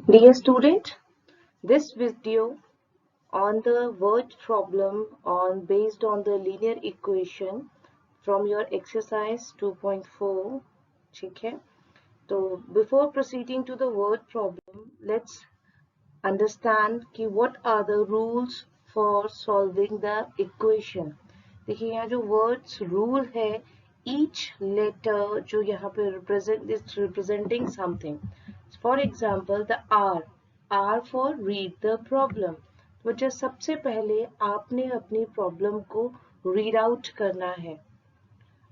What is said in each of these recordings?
Dear student, this video on the word problem based on the linear equation from your exercise 2.4. ठीक है, तो before proceeding to the word problem, let's understand कि what are the rules for solving the equation. देखिए यहाँ जो words rule है, each letter जो यहाँ पे represent is representing something. For example, the R for read the problem. तो बच्चा सबसे पहले आपने अपनी प्रॉब्लम को रीड आउट करना है.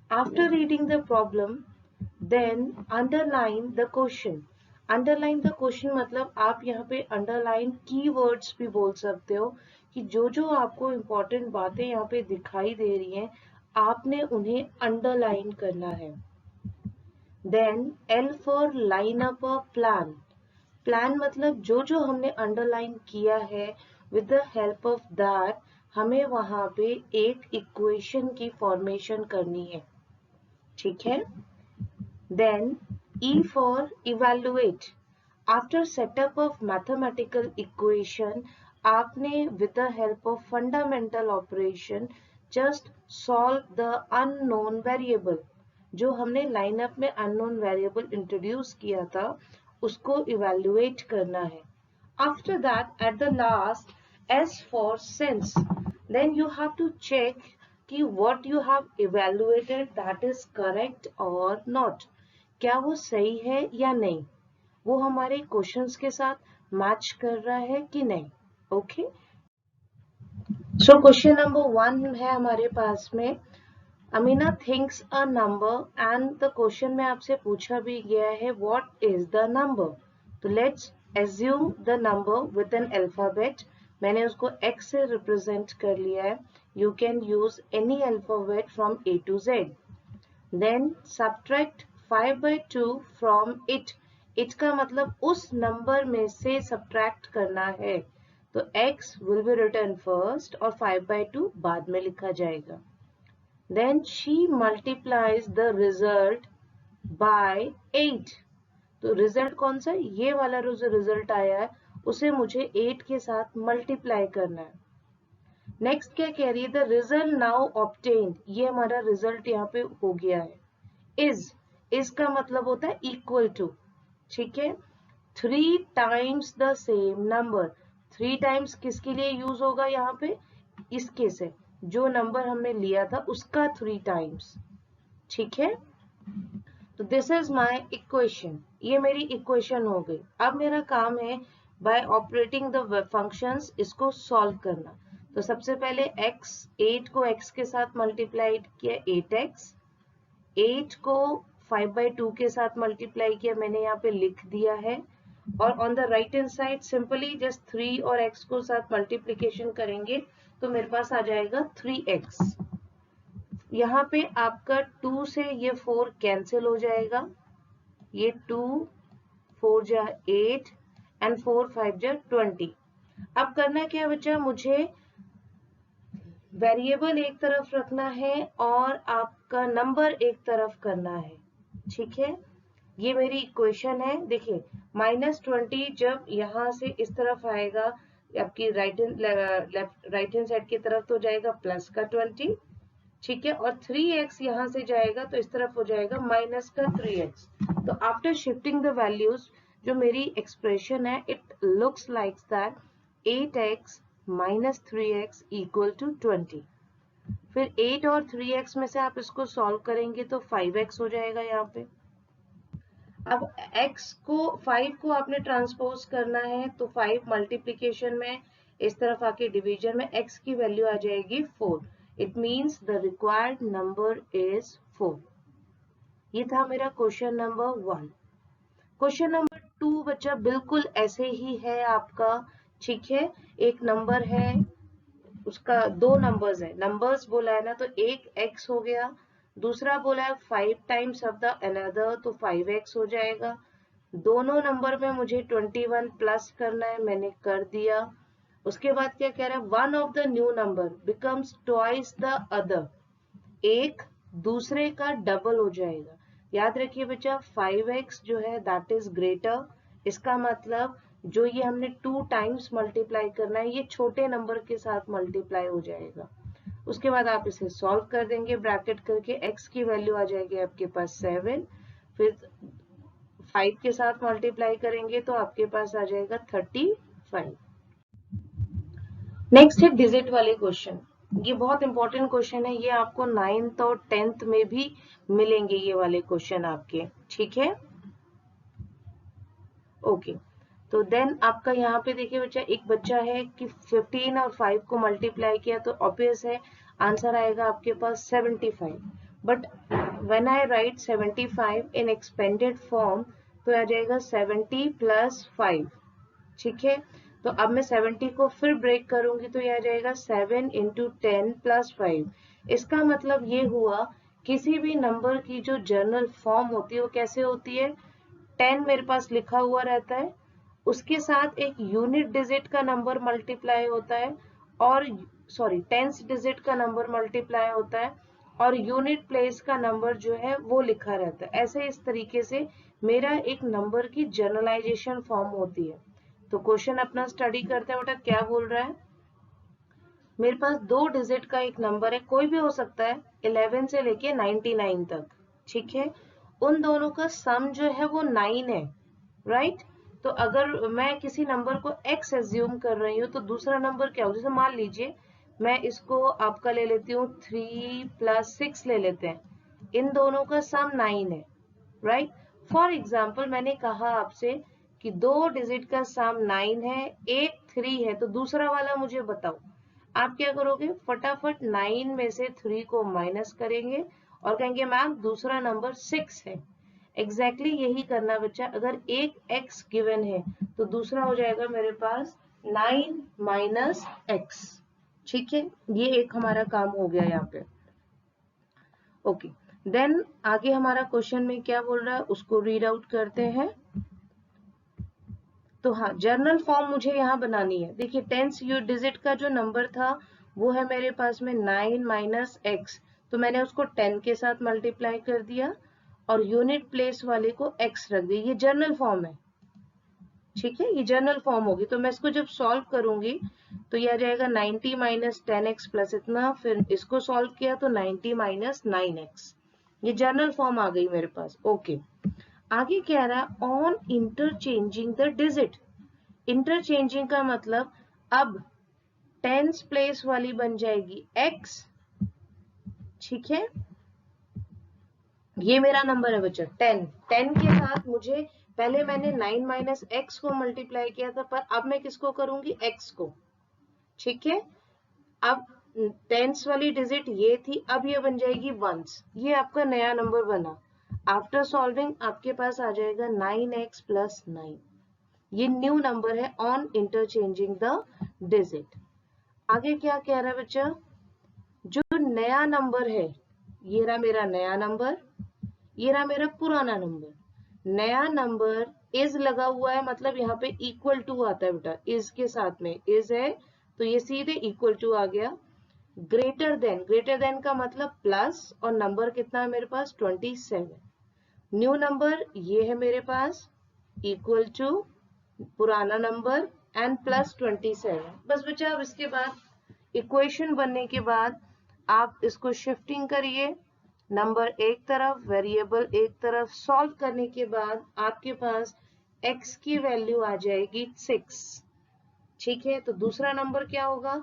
After reading the problem, then underline the question. Underline the question मतलब आप यहाँ पे underline keywords भी बोल सकते हो कि जो आपको important बातें यहाँ पे दिखाई दे रही हैं, आपने उन्हें underline करना है. Then L for line up a plan. Plan मतलब जो हमने अंडरलाइन किया है, with the help of that हमें वहां पे एक इक्वेशन की फॉर्मेशन करनी है. ठीक है. Then E for evaluate. After setup of mathematical equation आपने with the help of fundamental operation just solve the unknown variable. जो हमने लाइनअप में अननोन वेरिएबल इंट्रोड्यूस किया था उसको इवैल्यूएट करना है. After that at the last S for since. Then you have to check कि what you have evaluated that is correct और नॉट. क्या वो सही है या नहीं, वो हमारे क्वेश्चंस के साथ मैच कर रहा है कि नहीं. ओके, सो क्वेश्चन नंबर 1 है हमारे पास में. Amina thinks a number and the question में आपसे पूछा भी गया है व्हाट इज द नंबर. तो let's assume the number with an alphabet. मैंने उसको x से रिप्रेजेंट कर लिया है. You can use any alphabet from A to Z. Then subtract 5/2 from इट. इट का मतलब उस नंबर में से सब्ट्रैक्ट करना है. तो x will be written first और 5/2 बाद में लिखा जाएगा. Then she multiplies the result by 8. तो रिजल्ट कौन सा, ये वाला जो रिजल्ट आया है उसे मुझे 8 के साथ मल्टीप्लाई करना है. नेक्स्ट क्या कह रही है, द रिजल्ट नाउ ऑब्टेन्ड. ये हमारा रिजल्ट यहाँ पे हो गया है. इज का मतलब होता है इक्वल टू. ठीक है. 3 times the same number. 3 times किसके लिए यूज होगा यहाँ पे, इसके से जो नंबर हमने लिया था उसका 3 टाइम्स. ठीक है. तो दिस इज माय इक्वेशन. ये मेरी इक्वेशन हो गई. अब मेरा काम है बाय ऑपरेटिंग द फंक्शंस इसको सॉल्व करना. तो सबसे पहले x 8 को x के साथ मल्टीप्लाई किया 8x. 8 को 5/2 के साथ मल्टीप्लाई किया, मैंने यहाँ पे लिख दिया है. और on the right hand side simply just 3 और x को साथ मल्टीप्लीकेशन करेंगे तो मेरे पास आ जाएगा 3x. यहाँ पे आपका 2 से ये 4 कैंसिल हो जाएगा. ये 2 4 जा 8 एंड 4 5 जा 20. अब करना क्या बच्चा, मुझे वेरिएबल एक तरफ रखना है और आपका नंबर एक तरफ करना है. ठीक है. ये मेरी इक्वेशन है. देखिए -20 जब यहाँ से इस तरफ आएगा आपकी राइट हैंड साइड की तरफ तो जाएगा प्लस का 20. ठीक है. और 3x यहाँ से जाएगा तो इस तरफ हो जाएगा माइनस का 3x. तो आफ्टर शिफ्टिंग द वैल्यूज जो मेरी एक्सप्रेशन है it looks like that 8x minus 3x equal to 20. फिर 8 और 3x में से आप इसको सॉल्व करेंगे तो 5x हो जाएगा यहाँ पे. अब x को 5 को आपने ट्रांसपोज करना है तो 5 मल्टीप्लीकेशन में इस तरफ आके डिवीजन में x की वैल्यू आ जाएगी 4. It means the required number is 4. ये था मेरा क्वेश्चन नंबर 1. क्वेश्चन नंबर 2 बच्चा बिल्कुल ऐसे ही है आपका. ठीक है. एक नंबर है, उसका 2 नंबर्स है. नंबर्स बोला है ना तो एक x हो गया, दूसरा बोला है 5 टाइम्स ऑफ द अनदर तो 5x हो जाएगा. दोनों नंबर में मुझे 21 प्लस करना है, मैंने कर दिया. उसके बाद क्या कह रहा है, one of the new number becomes twice the other. एक दूसरे का डबल हो जाएगा. याद रखिए बच्चा 5x जो है दैट इज ग्रेटर. इसका मतलब जो ये हमने 2 टाइम्स मल्टीप्लाई करना है, ये छोटे नंबर के साथ मल्टीप्लाई हो जाएगा। उसके बाद आप इसे सॉल्व कर देंगे ब्रैकेट करके, x की वैल्यू आ जाएगी आपके पास 7, फिर 5 के साथ मल्टीप्लाई करेंगे तो आपके पास आ जाएगा 35। नेक्स्ट है डिजिट वाले क्वेश्चन। ये बहुत इंपॉर्टेंट क्वेश्चन है, ये आपको 9th और 10th में भी मिलेंगे ये वाले क्वेश्चन आपके, ठीक है। ओके, तो देन आपका यहाँ पे देखिए बच्चा, एक बच्चा है कि 15 और 5 को मल्टीप्लाई किया तो ऑब्वियस है आंसर आएगा आपके पास 75। But when I right 75 in expanded form तो आ जाएगा 70 प्लस 5, ठीक है। तो अब मैं 70 को फिर ब्रेक करूंगी तो यह आ जाएगा 7 इंटू 10 प्लस 5। इसका मतलब ये हुआ किसी भी नंबर की जो जर्नल फॉर्म होती है वो कैसे होती है, 10 मेरे पास लिखा हुआ रहता है, उसके साथ एक यूनिट डिजिट का नंबर मल्टीप्लाई होता है, और सॉरी टेंस डिजिट का नंबर मल्टीप्लाई होता है, और यूनिट प्लेस का नंबर जो है वो लिखा रहता है। ऐसे इस तरीके से मेरा एक नंबर की जनरलाइजेशन फॉर्म होती है। तो क्वेश्चन अपना स्टडी करते हैं बेटा, क्या बोल रहा है। मेरे पास 2 डिजिट का एक नंबर है, कोई भी हो सकता है, 11 से लेके 99 तक, ठीक है। उन दोनों का सम जो है वो 9 है, राइट। तो अगर मैं किसी नंबर को x एज्यूम कर रही हूँ तो दूसरा नंबर क्या हो, जैसे मान लीजिए मैं इसको आपका ले लेती हूँ 3 प्लस 6 ले लेते हैं, इन दोनों का सम 9 है, राइट। फॉर एग्जाम्पल मैंने कहा आपसे कि 2 डिजिट का सम 9 है, एक 3 है, तो दूसरा वाला मुझे बताओ। आप क्या करोगे, फटाफट 9 में से 3 को माइनस करेंगे और कहेंगे मैम दूसरा नंबर 6 है। एग्जैक्टली यही करना बच्चा, अगर एक x गिवन है तो दूसरा हो जाएगा मेरे पास 9 माइनस x, ठीक है। ये एक हमारा काम हो गया यहाँ पे। ओके, देन आगे हमारा क्वेश्चन में क्या बोल रहा है उसको रीड आउट करते हैं। तो हाँ, जर्नल फॉर्म मुझे यहाँ बनानी है। देखिए टेंस डिजिट का जो नंबर था वो है मेरे पास में 9 माइनस एक्स, तो मैंने उसको 10 के साथ मल्टीप्लाई कर दिया और यूनिट प्लेस वाले को x रख दिया। ये जर्नल फॉर्म है, ठीक है, ये जर्नल फॉर्म होगी। तो मैं इसको जब सॉल्व करूंगी तो ये आ जाएगा 90 माइनस 10x प्लस इतना, फिर इसको सॉल्व किया तो 90 माइनस 9x, ये जर्नल फॉर्म आ गई मेरे पास। ओके, आगे कह रहा है on interchanging the digit. Interchanging का मतलब अब टेंस प्लेस वाली बन जाएगी x, ठीक है। ये मेरा नंबर है बच्चा 10 के साथ मुझे पहले मैंने 9 माइनस एक्स को मल्टीप्लाई किया था, पर अब मैं किसको करूंगी, x को, ठीक है। अब टेंस वाली डिजिट ये थी, अब ये बन जाएगी वंस, ये आपका नया नंबर बना। आफ्टर सॉल्विंग आपके पास आ जाएगा 9x प्लस 9, ये न्यू नंबर है ऑन इंटरचेंजिंग द डिजिट। आगे क्या कह रहा है बच्चा, जो नया नंबर है, ये रहा मेरा नया नंबर, ये रहा मेरा पुराना नंबर। नया नंबर इज लगा हुआ है, मतलब यहाँ पे इक्वल टू आता है बेटा, इज के साथ में इज है तो ये सीधे इक्वल टू आ गया। ग्रेटर देन का मतलब प्लस, और नंबर कितना है मेरे पास 27। न्यू नंबर ये है मेरे पास, इक्वल टू पुराना नंबर एंड प्लस 27। बस बच्चा अब इसके बाद इक्वेशन बनने के बाद आप इसको शिफ्टिंग करिए, नंबर एक तरफ वेरिएबल एक तरफ, सॉल्व करने के बाद आपके पास x की वैल्यू आ जाएगी 6, ठीक है। तो दूसरा नंबर क्या होगा,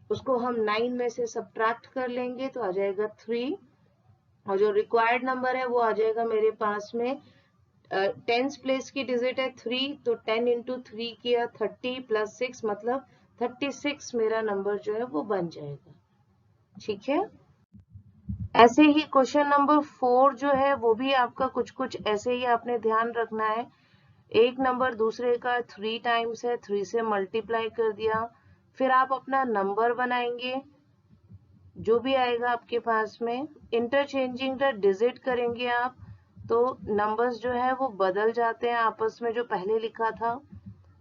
उसको हम 9 में से सब्ट्रैक्ट कर लेंगे तो आ जाएगा 3, और जो रिक्वायर्ड नंबर है वो आ जाएगा मेरे पास में टेंस प्लेस की डिजिट है 3, तो 10 इंटू 3 किया 30 प्लस 6 मतलब 36 मेरा नंबर जो है वो बन जाएगा, ठीक है। ऐसे ही क्वेश्चन नंबर 4 जो है वो भी आपका कुछ कुछ ऐसे ही आपने ध्यान रखना है। एक नंबर दूसरे का 3 टाइम्स है, 3 से मल्टीप्लाई कर दिया, फिर आप अपना नंबर बनाएंगे जो भी आएगा आपके पास में, इंटरचेंजिंग द डिजिट करेंगे आप, तो नंबर्स जो है वो बदल जाते हैं आपस में, जो पहले लिखा था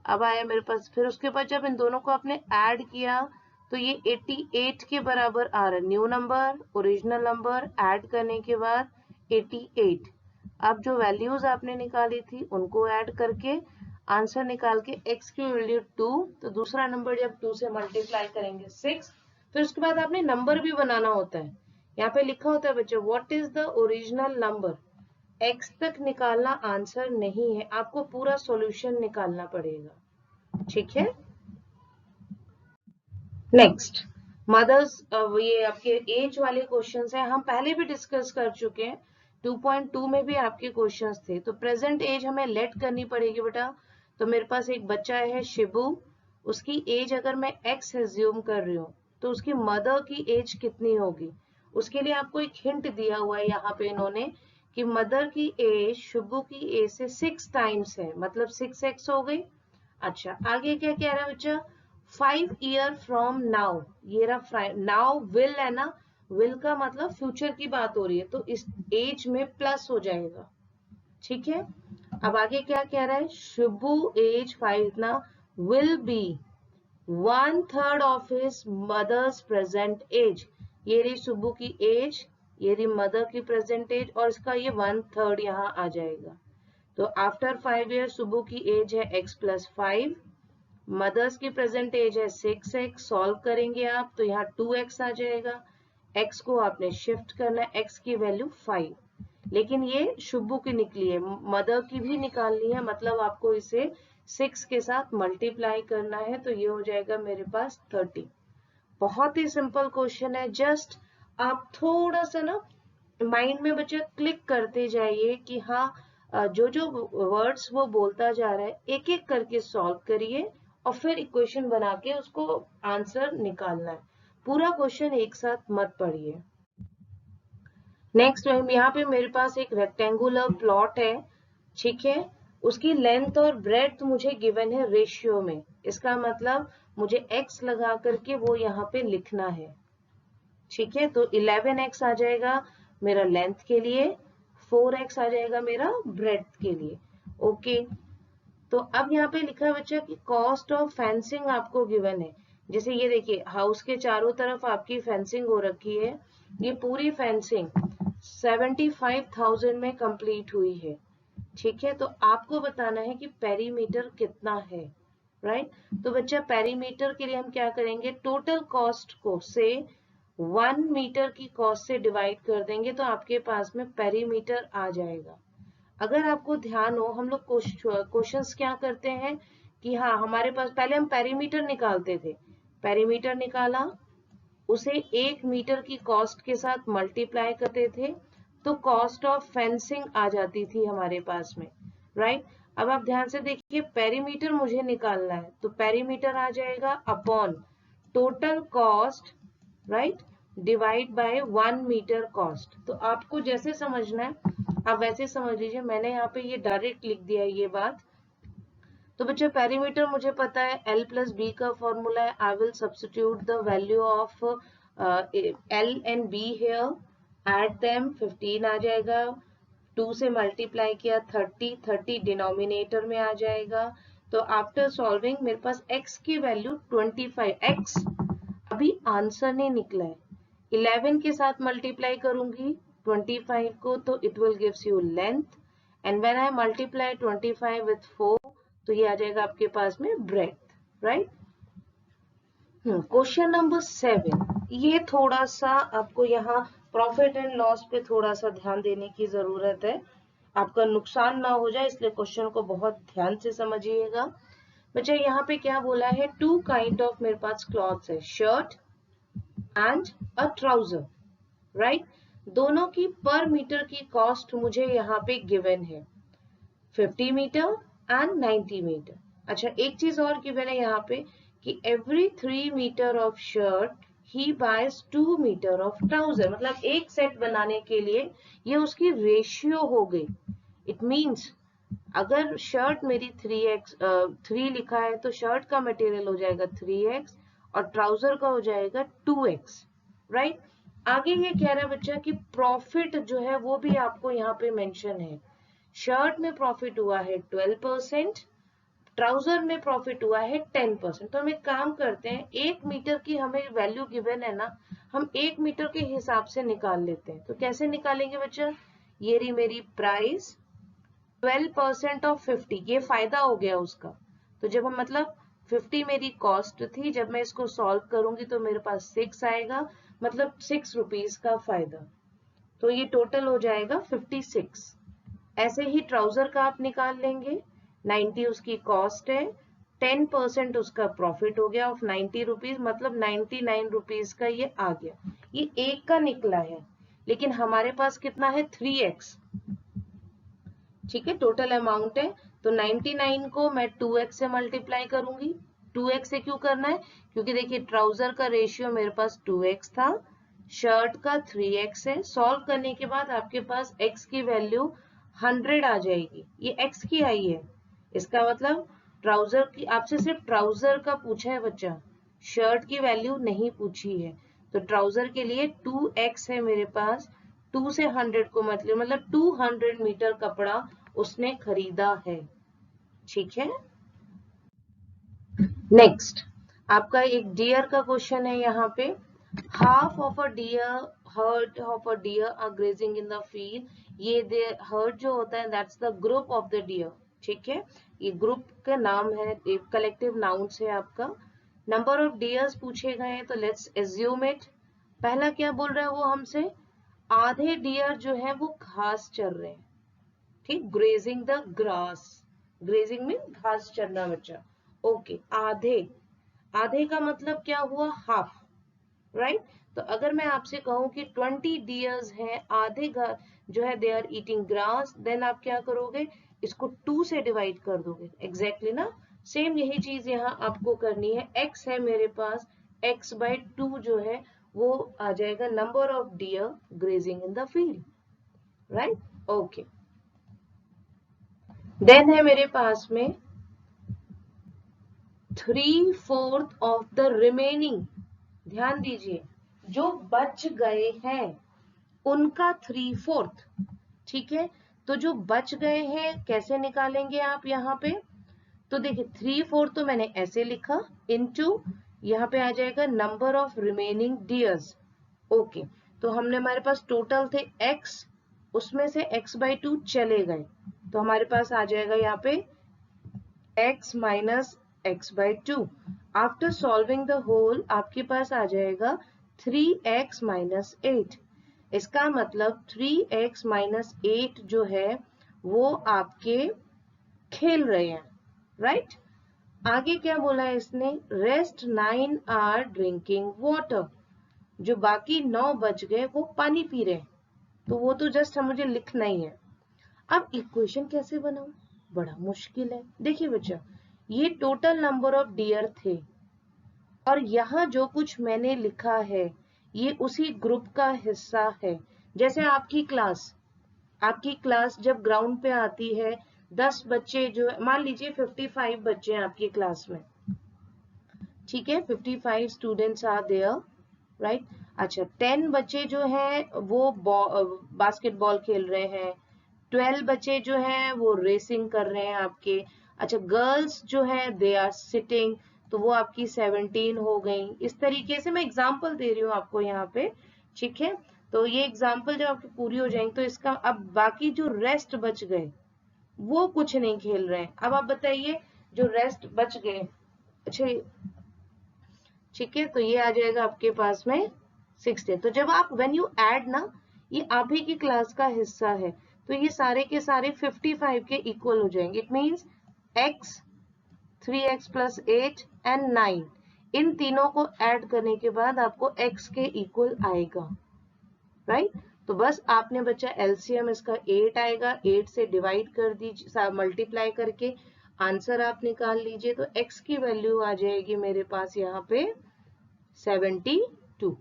अब आया मेरे पास। फिर उसके बाद जब इन दोनों को आपने ऐड किया तो ये 88 के बराबर आ रहा है, new number original number add करने के बाद 88। अब जो वैल्यूज आपने निकाली थी उनको ऐड करके आंसर निकाल के x की वैल्यू 2, तो दूसरा नंबर जब 2 से मल्टीप्लाई करेंगे 6, फिर उसके बाद आपने नंबर भी बनाना होता है। यहाँ पे लिखा होता है बच्चों what is the original number, x तक निकालना आंसर नहीं है, आपको पूरा सॉल्यूशन निकालना पड़ेगा, ठीक है। नेक्स्ट मदर्स, ये आपके एज वाले क्वेश्चंस हैं, हम पहले भी डिस्कस कर चुके हैं, 2.2 में भी आपके क्वेश्चंस थे। तो प्रेजेंट एज हमें लेट करनी पड़ेगी बेटा। तो मेरे पास एक बच्चा है शिबू, उसकी एज अगर मैं x एज्यूम कर रही हूँ तो उसकी मदर की एज कितनी होगी, उसके लिए आपको एक हिंट दिया हुआ है यहाँ पे इन्होंने कि मदर की एज शिबू की एज से 6 टाइम्स है, मतलब 6x हो गई। अच्छा आगे क्या कह रहा है बच्चा, 5 ईयर फ्रॉम नाउ, ये रहा नाउ विल है ना, विल का मतलब फ्यूचर की बात हो रही है, तो इस एज में प्लस हो जाएगा, ठीक है। अब आगे क्या कह रहा है, शुभू एज 5 ना will be 1/3 of his mother's present age, ये रही शुभू की एज, ये रही मदर की प्रेजेंट एज, और इसका ये 1/3 यहाँ आ जाएगा। तो आफ्टर 5 ईयर शुभू की एज है x + 5, मदर्स की प्रेजेंट एज है 6x, सॉल्व करेंगे आप तो यहाँ 2x आ जाएगा, x को आपने शिफ्ट करना है, x की वैल्यू 5, लेकिन ये शुभू की निकली है, मदर की भी निकालनी है, मतलब आपको इसे 6 के साथ मल्टीप्लाई करना है, तो ये हो जाएगा मेरे पास 30। बहुत ही सिंपल क्वेश्चन है, जस्ट आप थोड़ा सा ना माइंड में बच्चे क्लिक करते जाइए कि हाँ जो जो वर्ड्स वो बोलता जा रहा है एक एक करके सॉल्व करिए और फिर इक्वेशन बना के उसको आंसर निकालना है, पूरा क्वेश्चन एक साथ मत पढ़िए। नेक्स्ट यहाँ पे मेरे पास एक रेक्टेंगुलर प्लॉट है, ठीक है, उसकी लेंथ और ब्रेड्थ मुझे गिवन है रेशियो में, इसका मतलब मुझे x लगा करके वो यहाँ पे लिखना है, ठीक है। तो 11x आ जाएगा मेरा लेंथ के लिए, 4x आ जाएगा मेरा ब्रेड्थ के लिए, ओके। तो अब यहाँ पे लिखा है बच्चा कि कॉस्ट ऑफ फेंसिंग आपको गिवन है, जैसे ये देखिए हाउस के चारों तरफ आपकी फेंसिंग हो रखी है, ये पूरी फेंसिंग 75,000 में कंप्लीट हुई है, ठीक है। तो आपको बताना है कि पेरीमीटर कितना है, राइट। तो बच्चा पेरीमीटर के लिए हम क्या करेंगे, टोटल कॉस्ट को से 1 मीटर की कॉस्ट से डिवाइड कर देंगे तो आपके पास में पेरीमीटर आ जाएगा। अगर आपको ध्यान हो हम लोग क्वेश्चंस क्या करते हैं कि हाँ हमारे पास पहले हम पेरीमीटर निकालते थे, पेरीमीटर निकाला उसे 1 मीटर की कॉस्ट के साथ मल्टीप्लाई करते थे तो कॉस्ट ऑफ फेंसिंग आ जाती थी हमारे पास में, राइट। अब आप ध्यान से देखिए पेरीमीटर मुझे निकालना है तो पेरीमीटर आ जाएगा upon total cost, right, divide by 1 metre cost. तो आपको जैसे समझना है आप वैसे समझ लीजिए, मैंने यहाँ पे ये डायरेक्ट लिख दिया है ये बात। तो बच्चे पेरीमीटर मुझे पता है L + B का फॉर्मूला है, I will substitute the value of L and B here, add them 15 आ जाएगा, 2 से मल्टीप्लाई किया 30 डिनोमिनेटर में आ जाएगा। तो आफ्टर सॉल्विंग मेरे पास x की वैल्यू 25x, अभी आंसर नहीं निकला है, 11 के साथ मल्टीप्लाई करूंगी 25 को तो it will gives you length, and when I multiply 25 with 4 तो ये आ जाएगा आपके पास में ब्रेड्थ, राइट। क्वेश्चन नंबर 7, ये थोड़ा सा आपको यहाँ प्रॉफिट एंड लॉस पे थोड़ा सा ध्यान देने की जरूरत है, आपका नुकसान ना हो जाए इसलिए क्वेश्चन को बहुत ध्यान से समझिएगा। बच्चा यहाँ पे क्या बोला है, 2 काइंड ऑफ मेरे पास क्लॉथ्स है, shirt and a trouser, right. दोनों की पर मीटर की कॉस्ट मुझे यहाँ पे गिवन है, 50 मीटर एंड 90 मीटर। अच्छा एक चीज और गिवन है यहाँ पे कि every 3 metre of shirt he buys 2 metre of trouser, मतलब एक सेट बनाने के लिए ये उसकी रेशियो हो गई। इट मीन्स अगर शर्ट मेरी 3 लिखा है तो शर्ट का मटेरियल हो जाएगा 3x और ट्राउजर का हो जाएगा 2x, राइट। आगे ये कह रहा है बच्चा कि प्रॉफिट जो है वो भी आपको यहाँ पे मेंशन है, शर्ट में प्रॉफिट हुआ है 12%, ट्राउजर में प्रॉफिट हुआ है 10%। तो हम एक काम करते हैं, 1 मीटर की हमें वैल्यू गिवन है ना, हम 1 मीटर के हिसाब से निकाल लेते हैं। तो कैसे निकालेंगे बच्चा, ये रही मेरी प्राइस 12% ऑफ 50, ये फायदा हो गया उसका। तो जब हम मतलब 50 मेरी कॉस्ट थी, जब मैं इसको सॉल्व करूंगी तो मेरे पास 6 आएगा, मतलब 6 रुपीज का फायदा। तो ये टोटल हो जाएगा 56। ऐसे ही ट्राउजर का आप निकाल लेंगे। 90 उसकी कॉस्ट है, 10% उसका प्रॉफिट हो गया ऑफ 90 रुपीज, मतलब 99 रुपीज का ये आ गया। ये एक का निकला है, लेकिन हमारे पास कितना है 3x। ठीक है, टोटल अमाउंट है। तो 99 को मैं 2x से मल्टीप्लाई करूंगी। 2x से क्यों करना है, क्योंकि देखिए ट्राउजर का रेशियो मेरे पास 2x था, शर्ट का 3x है। सॉल्व करने के बाद आपके पास x की वैल्यू 100 आ जाएगी, ये x की आई है। इसका मतलब ट्राउजर की, आपसे सिर्फ ट्राउजर का पूछा है बच्चा, शर्ट की वैल्यू नहीं पूछी है। तो ट्राउजर के लिए 2x है मेरे पास। 2 से 100 को मतलब 200 मीटर कपड़ा उसने खरीदा है। ठीक है, नेक्स्ट आपका एक डियर का क्वेश्चन है यहाँ पे। Half of a deer, herd of a deer are grazing in the field. ये हर्ड जो होता है that's the group of the deer. ठीक है, ये ग्रुप का नाम है, कलेक्टिव नाउन्स है आपका। नंबर ऑफ डियर्स पूछे गए हैं, तो लेट्स एज्यूम इट। पहला क्या बोल रहा है वो हमसे, आधे डियर जो है वो घास चर रहे हैं। ठीक, ग्रेजिंग द ग्रास, ग्रेजिंग में घास चरना बच्चा। ओके, आधे, आधे का मतलब क्या हुआ, हाफ, राइट। तो अगर मैं आपसे कहूं कि 20 डियर्स हैं, आधे जो है they are eating grass, then आप क्या करोगे, इसको 2 से डिवाइड कर दोगे। एग्जैक्टली ना, सेम यही चीज यहाँ आपको करनी है। x है मेरे पास, x/2 जो है वो आ जाएगा number of deer grazing in the field, right. Okay, then है मेरे पास में 3/4 ऑफ द रिमेनिंग। ध्यान दीजिए, जो बच गए हैं उनका 3/4। ठीक है, तो जो बच गए हैं कैसे निकालेंगे आप यहाँ पे, तो देखिए 3/4 तो मैंने ऐसे लिखा, इनटू यहाँ पे आ जाएगा number of remaining dears. Okay, तो हमने, हमारे पास टोटल थे x, उसमें से x/2 चले गए, तो हमारे पास आ जाएगा यहाँ पे x minus x/2। After solving the whole आपके पास आ जाएगा 3x minus 8। इसका मतलब 3x minus 8 जो है वो आपके खेल रहे हैं, राइट। आगे क्या बोला है इसने, रेस्ट 9 आर ड्रिंकिंग वाटर। जो बाकी 9 बच गए वो पानी पी रहे हैं, तो वो तो जस्ट मुझे लिखना ही है। अब इक्वेशन कैसे बनाऊं, बड़ा मुश्किल है। देखिए बच्चा, ये टोटल नंबर ऑफ डियर थे, और यहाँ जो कुछ मैंने लिखा है ये उसी ग्रुप का हिस्सा है। जैसे आपकी क्लास जब ग्राउंड पे आती है, 10 बच्चे जो, मान लीजिए 55 बच्चे हैं आपकी क्लास में। ठीक है, 55 स्टूडेंट्स आर देयर, राइट। अच्छा, 10 बच्चे जो हैं वो बास्केटबॉल खेल रहे हैं, 12 बच्चे जो हैं वो रेसिंग कर रहे हैं आपके। अच्छा, गर्ल्स जो है दे आर सिटिंग, तो वो आपकी 17 हो गई। इस तरीके से मैं एग्जांपल दे रही हूँ आपको यहाँ पे। ठीक है, तो ये एग्जांपल जब आपकी पूरी हो जाएंगी तो इसका, अब बाकी जो रेस्ट बच गए वो कुछ नहीं खेल रहे हैं। अब आप बताइए, जो रेस्ट बच गए, अच्छा ठीक है, तो ये आ जाएगा आपके पास में 16। तो जब आप व्हेन यू ऐड ना, ये आप ही की क्लास का हिस्सा है, तो ये सारे के सारे 55 के इक्वल हो जाएंगे। It means x, 3x plus 8 and 9, इन तीनों को ऐड करने के बाद आपको x के इक्वल आएगा, राइट। तो बस आपने बच्चा एलसीएम इसका 8 आएगा, 8 से डिवाइड कर दीजिए, मल्टीप्लाई करके आंसर आप निकाल लीजिए। तो x की वैल्यू आ जाएगी मेरे पास यहाँ पे 72।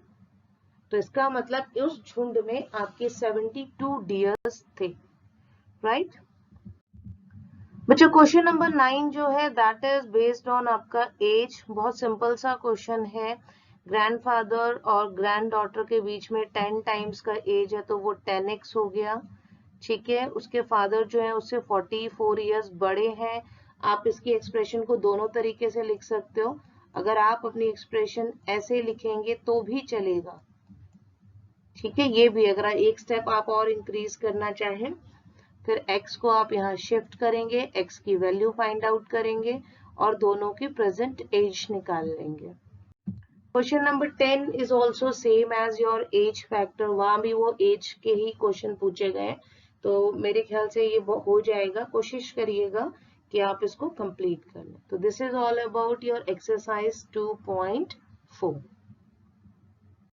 तो इसका मतलब उस झुंड में आपके 72 डियर्स थे, राइट। बच्चों क्वेश्चन नंबर 9 जो है दैट इज बेस्ड ऑन आपका एज। बहुत सिंपल सा क्वेश्चन है। ग्रैंडफादर और ग्रैंड डॉटर के बीच में 10 टाइम्स का एज है, तो वो 10x हो गया। ठीक है, उसके फादर जो है उससे 44 इयर्स बड़े हैं। आप इसकी एक्सप्रेशन को दोनों तरीके से लिख सकते हो। अगर आप अपनी एक्सप्रेशन ऐसे लिखेंगे तो भी चलेगा। ठीक है, ये भी अगर एक स्टेप आप और इंक्रीज करना चाहें फिर x को आप यहाँ शिफ्ट करेंगे, x की वैल्यू फाइंड आउट करेंगे और दोनों की प्रेजेंट एज निकाल लेंगे। Question number 10 is also same as your age factor, वहां भी वो एज के ही क्वेश्चन पूछे गए, तो मेरे ख्याल से ये हो जाएगा। कोशिश करिएगा कि आप इसको कंप्लीट कर लें। तो this is all about your exercise 2.4।